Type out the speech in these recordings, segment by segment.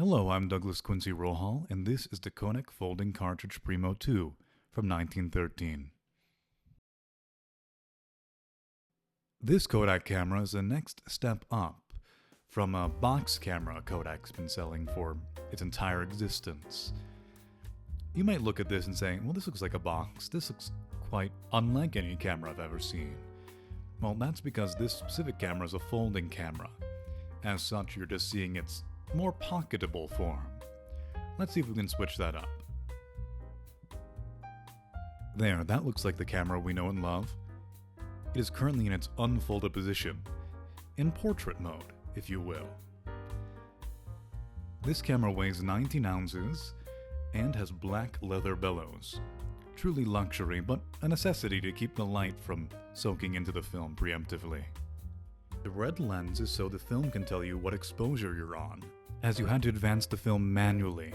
Hello, I'm Douglas Quincy Rohal, and this is the Kodak Folding Cartridge Premo 2 from 1913. This Kodak camera is the next step up from a box camera Kodak's been selling for its entire existence. You might look at this and say, well, this looks like a box. This looks quite unlike any camera I've ever seen. Well, that's because this specific camera is a folding camera. As such, you're just seeing its more pocketable form. Let's see if we can switch that up. There, that looks like the camera we know and love. It is currently in its unfolded position, in portrait mode, if you will. This camera weighs 19 ounces and has black leather bellows. Truly luxury, but a necessity to keep the light from soaking into the film preemptively. The red lens is so the film can tell you what exposure you're on, as you had to advance the film manually.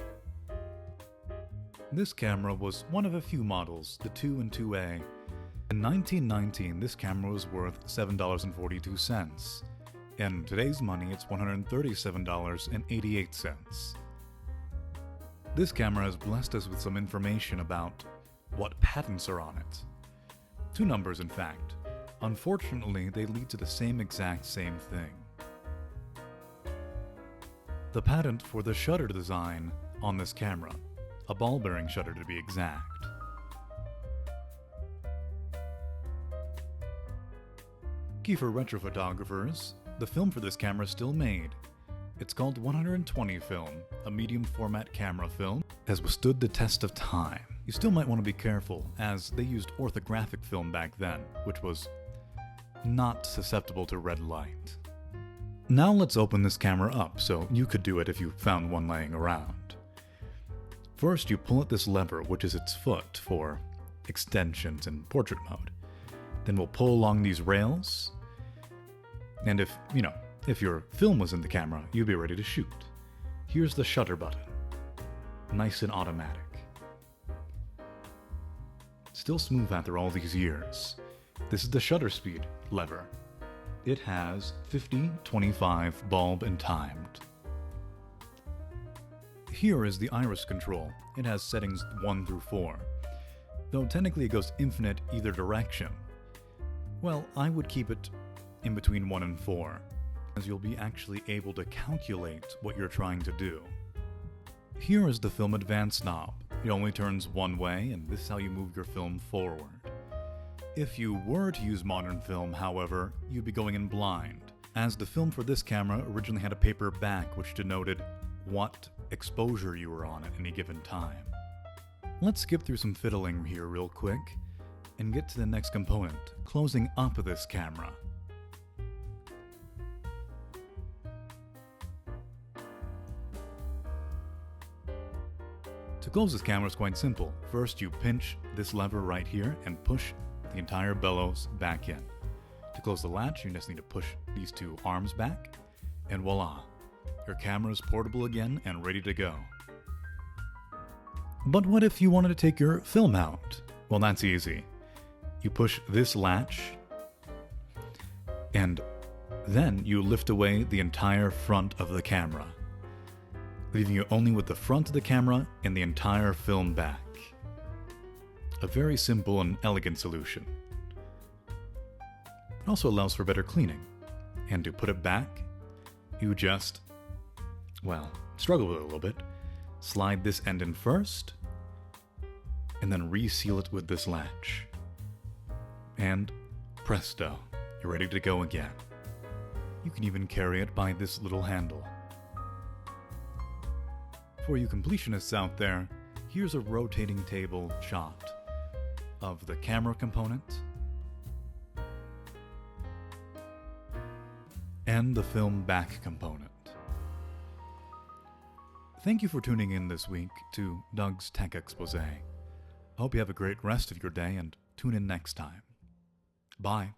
This camera was one of a few models, the 2 and 2A. In 1919, this camera was worth $7.42. In today's money, it's $137.88. This camera has blessed us with some information about what patents are on it. Two numbers, in fact. Unfortunately, they lead to the same thing. The patent for the shutter design on this camera, a ball bearing shutter to be exact. Key for retro photographers, the film for this camera is still made. It's called 120 film, a medium format camera film, has withstood the test of time. You still might want to be careful, as they used orthographic film back then, which was not susceptible to red light. Now let's open this camera up, so you could do it if you found one laying around. First, you pull at this lever, which is its foot for extensions in portrait mode. Then we'll pull along these rails, and if your film was in the camera, you'd be ready to shoot. Here's the shutter button. Nice and automatic. Still smooth after all these years. This is the shutter speed lever. It has 50, 25, bulb, and timed. Here is the iris control. It has settings 1 through 4. Though technically it goes infinite either direction. Well, I would keep it in between 1 and 4, as you'll be actually able to calculate what you're trying to do. Here is the film advance knob. It only turns one way, and this is how you move your film forward. If you were to use modern film, however, you'd be going in blind, as the film for this camera originally had a paper back which denoted what exposure you were on at any given time. Let's skip through some fiddling here real quick and get to the next component, closing up this camera. To close this camera is quite simple. First, you pinch this lever right here and push the entire bellows back in. To close the latch, you just need to push these two arms back, and voila, your camera is portable again and ready to go. But what if you wanted to take your film out? Well, that's easy. You push this latch, and then you lift away the entire front of the camera, leaving you only with the front of the camera and the entire film back. A very simple and elegant solution. It also allows for better cleaning. And to put it back, you just, struggle with it a little bit. Slide this end in first, and then reseal it with this latch. And presto, you're ready to go again. You can even carry it by this little handle. For you completionists out there, here's a rotating table shot of the camera component and the film back component. Thank you for tuning in this week to Doug's Tech Exposé. I hope you have a great rest of your day and tune in next time. Bye.